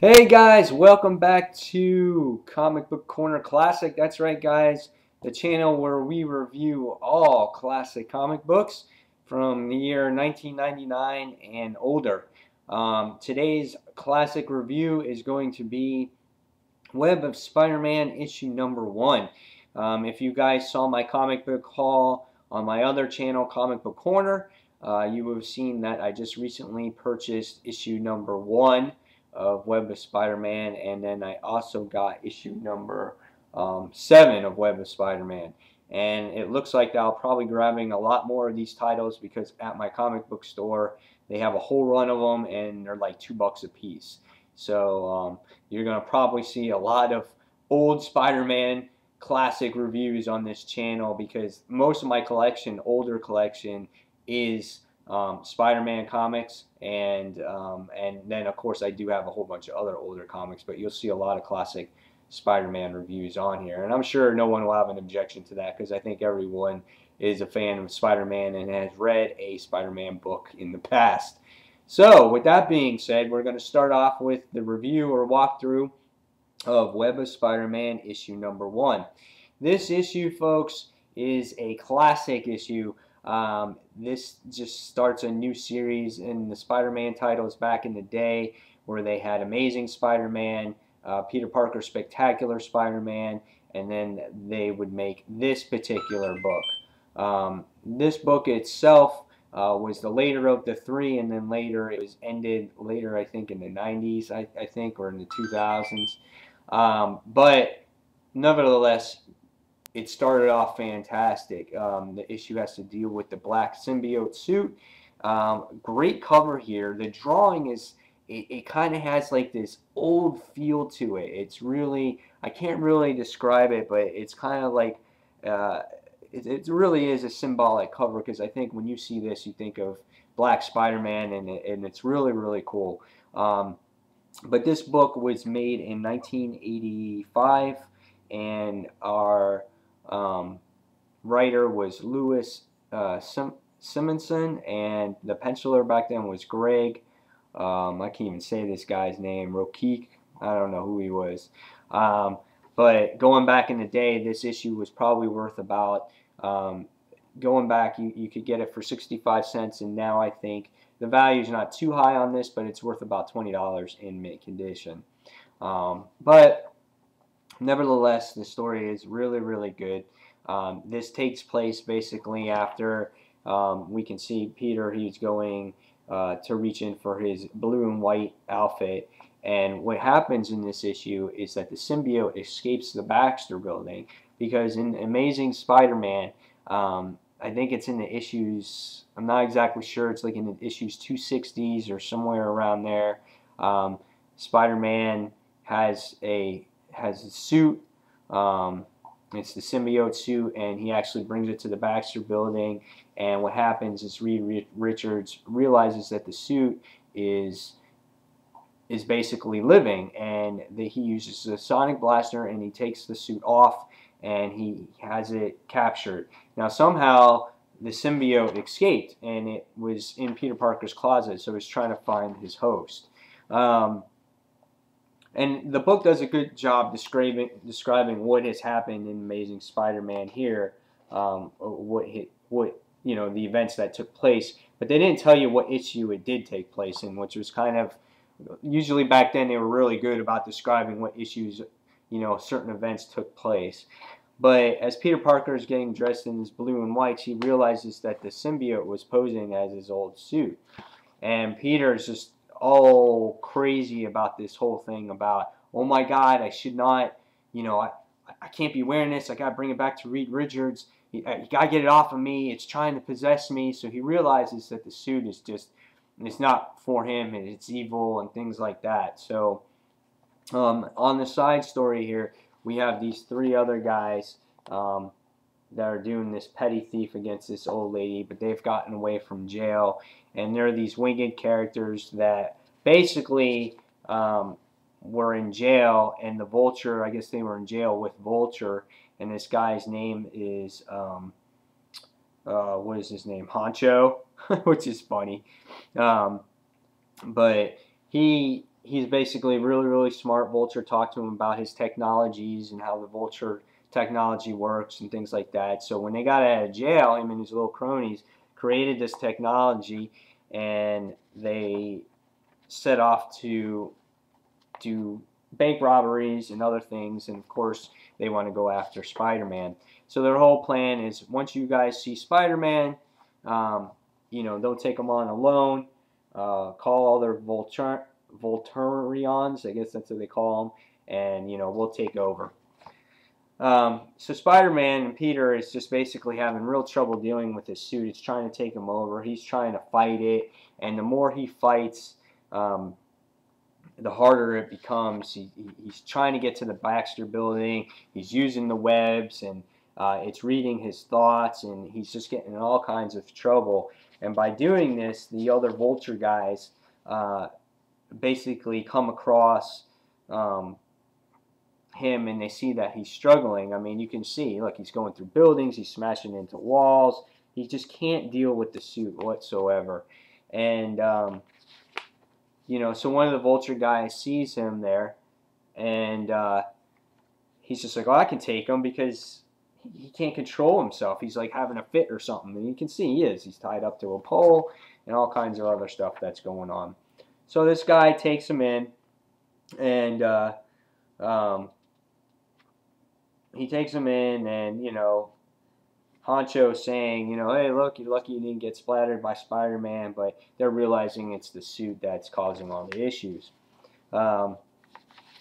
Hey guys, welcome back to Comic Book Corner Classic. That's right, guys, the channel where we review all classic comic books from the year 1999 and older. Today's classic review is going to be Web of Spider-Man issue number 1. If you guys saw my comic book haul on my other channel, Comic Book Corner, you would have seen that I just recently purchased issue number 1 of Web of Spider-Man, and then I also got issue number 7 of Web of Spider-Man. And it looks like I'll probably be grabbing a lot more of these titles because at my comic book store they have a whole run of them and they're like $2 a piece. So you're going to probably see a lot of old Spider-Man classic reviews on this channel because most of my collection, older collection, is Spider-Man comics, and then of course I do have a whole bunch of other older comics, but you'll see a lot of classic Spider-Man reviews on here, and I'm sure no one will have an objection to that because I think everyone is a fan of Spider-Man and has read a Spider-Man book in the past. So with that being said, we're going to start off with the review or walkthrough of Web of Spider-Man issue number 1. This issue, folks, is a classic issue. This just starts a new series in the Spider-Man titles back in the day where they had Amazing Spider-Man, Peter Parker Spectacular Spider-Man, and then they would make this particular book. This book itself was the later of the three, and then later it was ended later, I think, in the 90s, I think, or in the 2000s. But nevertheless, it started off fantastic. The issue has to deal with the black symbiote suit. Great cover here. The drawing is, it kind of has like this old feel to it. It's really, I can't really describe it, but it's kind of like, it really is a symbolic cover because I think when you see this, you think of Black Spider-Man, and it's really, really cool. But this book was made in 1985, and our writer was Louis Simonson, and the penciler back then was Greg. I can't even say this guy's name, Rokeek. I don't know who he was. But going back in the day, this issue was probably worth about, going back, you could get it for 65 cents, and now I think the value is not too high on this, but it's worth about $20 in mint condition. But nevertheless, the story is really, really good. This takes place basically after we can see Peter, he's going to reach in for his blue and white outfit. And what happens in this issue is that the symbiote escapes the Baxter building because in Amazing Spider-Man, I think it's in the issues, I'm not exactly sure, it's like in the issues 260s or somewhere around there. Spider-Man has a suit. It's the symbiote suit, and he actually brings it to the Baxter building. And what happens is Reed Richards realizes that the suit is basically living, and he uses a sonic blaster and he takes the suit off and he has it captured. Now somehow the symbiote escaped and it was in Peter Parker's closet, so he's trying to find his host. And the book does a good job describing what has happened in Amazing Spider-Man here, what you know, the events that took place, but they didn't tell you what issue it did take place in, which was kind of, usually back then they were really good about describing what issues, you know, certain events took place. But as Peter Parker is getting dressed in his blue and whites, he realizes that the symbiote was posing as his old suit, and Peter's just all crazy about this whole thing about, oh my God, I should not, you know, I can't be wearing this. I got to bring it back to Reed Richards. You got to get it off of me. It's trying to possess me. So he realizes that the suit is just, it's not for him, and it's evil and things like that. So on the side story here, we have these three other guys that are doing this petty thief against this old lady, but they've gotten away from jail, and they're these winged characters that basically were in jail, and the Vulture, I guess they were in jail with Vulture, and this guy's name is what is his name, Honcho, which is funny, but he he's basically really, really smart. Vulture talked to him about his technologies and how the Vulture technology works and things like that. So when they got out of jail, him and his little cronies created this technology, and they set off to do bank robberies and other things. And of course, they want to go after Spider-Man. So their whole plan is, once you guys see Spider-Man, don't take him on alone. Call all their Volturions, I guess that's what they call them, and we'll take over. So Spider-Man and Peter is just basically having real trouble dealing with his suit. It's trying to take him over. He's trying to fight it, and the more he fights, the harder it becomes. He's trying to get to the Baxter building. He's using the webs, and it's reading his thoughts, and he's just getting in all kinds of trouble. And by doing this, the other Vulture guys basically come across him, and they see that he's struggling. I mean, you can see, look, he's going through buildings, he's smashing into walls. He just can't deal with the suit whatsoever. And so one of the Vulture guys sees him there, and he's just like, "Oh, I can take him," because he can't control himself. He's like having a fit or something, and you can see he is. He's tied up to a pole and all kinds of other stuff that's going on. So this guy takes him in, and he takes him in, and Honcho's saying, hey, look, you're lucky you didn't get splattered by Spider-Man, but they're realizing it's the suit that's causing all the issues.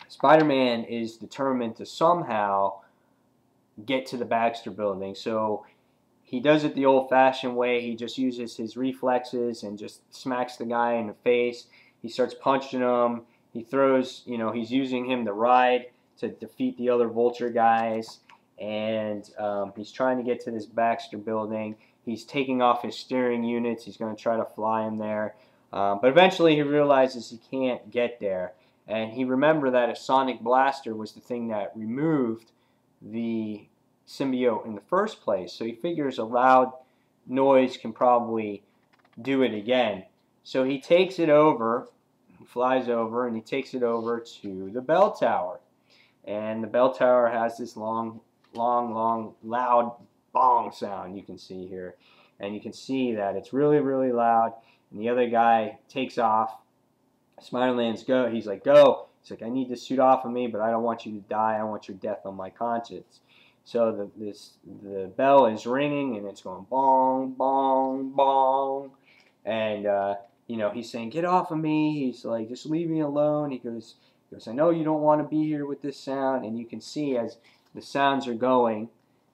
Spider-Man is determined to somehow get to the Baxter building, so he does it the old-fashioned way. He just uses his reflexes and just smacks the guy in the face. He starts punching him. He throws, he's using him to ride to defeat the other Vulture guys. And he's trying to get to this Baxter building. He's taking off his steering units. He's going to try to fly him there. But eventually he realizes he can't get there. And he remembered that a sonic blaster was the thing that removed the symbiote in the first place. So he figures a loud noise can probably do it again. So he takes it over, flies over, and he takes it over to the bell tower. And the bell tower has this long, loud bong sound you can see here. And you can see that it's really, really loud. And the other guy takes off. Spider-Man's go. He's like, go. He's like, I need this suit off of me, but I don't want you to die. I want your death on my conscience. So the bell is ringing, and it's going bong, bong, bong. And, he's saying, get off of me. He's like, just leave me alone. He goes, I know you don't want to be here with this sound. And you can see as the sounds are going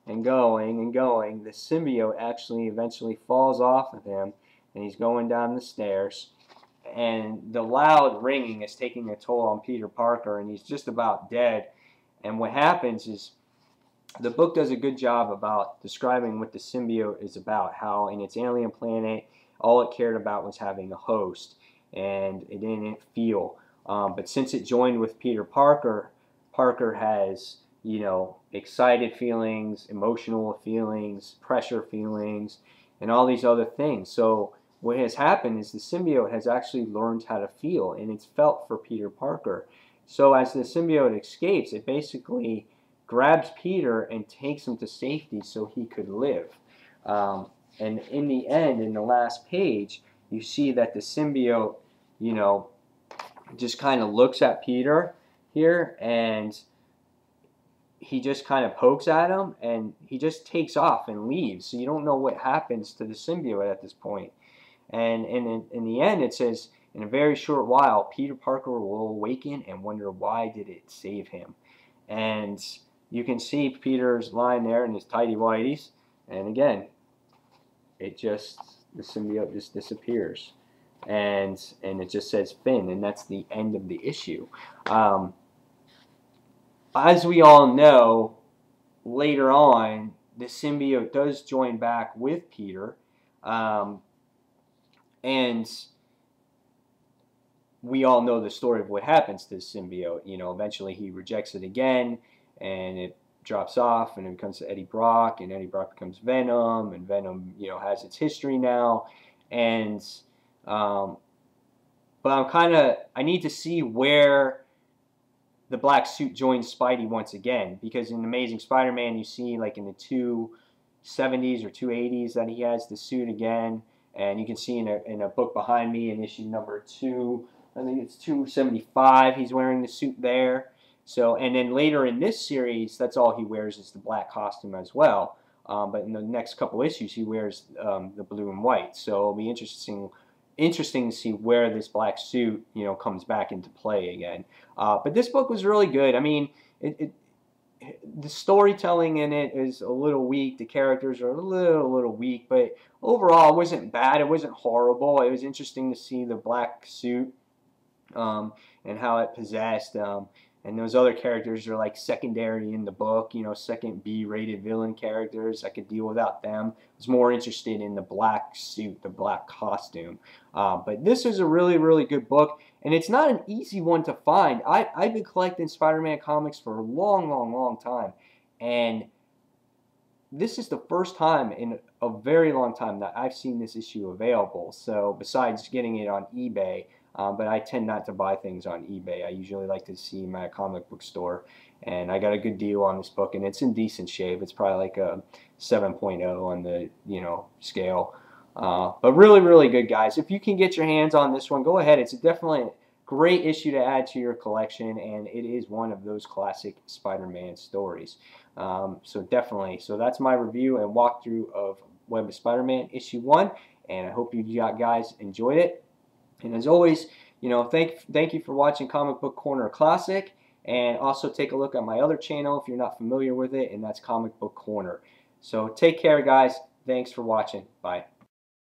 and going and going, the symbiote actually eventually falls off of him, and he's going down the stairs. And the loud ringing is taking a toll on Peter Parker, and he's just about dead. And what happens is, the book does a good job about describing what the symbiote is about, how in its alien planet, all it cared about was having a host, and it didn't feel. But since it joined with Peter Parker, Parker has, excited feelings, emotional feelings, pressure feelings, and all these other things. So what has happened is the symbiote has actually learned how to feel, and it's felt for Peter Parker. So as the symbiote escapes, it basically grabs Peter and takes him to safety so he could live. And in the end, in the last page, you see that the symbiote, just kind of looks at Peter here, and he just kind of pokes at him, and he just takes off and leaves. So you don't know what happens to the symbiote at this point. And in the end, it says, in a very short while, Peter Parker will awaken and wonder why did it save him. And you can see Peter's lying there in his tighty whities, and again, the symbiote just disappears. And it just says Finn, and that's the end of the issue. As we all know, later on, the symbiote does join back with Peter, and we all know the story of what happens to the symbiote. Eventually he rejects it again, and it drops off, and it becomes Eddie Brock, and Eddie Brock becomes Venom, and Venom, has its history now, and But I need to see where the black suit joins Spidey once again, because in Amazing Spider-Man you see like in the 270s or 280s that he has the suit again, and you can see in a book behind me in issue number 2, I think it's 275, he's wearing the suit there. So, and then later in this series, that's all he wears is the black costume as well. But in the next couple issues, he wears the blue and white. So it'll be interesting to see where this black suit, comes back into play again. But this book was really good. I mean, the storytelling in it is a little weak. The characters are a little weak, but overall, it wasn't bad. It wasn't horrible. It was interesting to see the black suit and how it possessed. And those other characters are like secondary in the book, second B-rated villain characters. I could deal without them. I was more interested in the black suit, the black costume. But this is a really, really good book, and it's not an easy one to find. I've been collecting Spider-Man comics for a long, long, long time, and this is the first time in a very long time that I've seen this issue available. So besides getting it on eBay, but I tend not to buy things on eBay. I usually like to see my comic book store, and I got a good deal on this book, and it's in decent shape. It's probably like a 7.0 on the scale, but really, really good, guys. If you can get your hands on this one, go ahead. It's definitely a great issue to add to your collection, and it is one of those classic Spider-Man stories. So definitely. So that's my review and walkthrough of Web of Spider-Man issue 1, and I hope you guys enjoyed it. And as always, thank you for watching Comic Book Corner Classic, and also take a look at my other channel if you're not familiar with it, and that's Comic Book Corner. So take care, guys. Thanks for watching. Bye.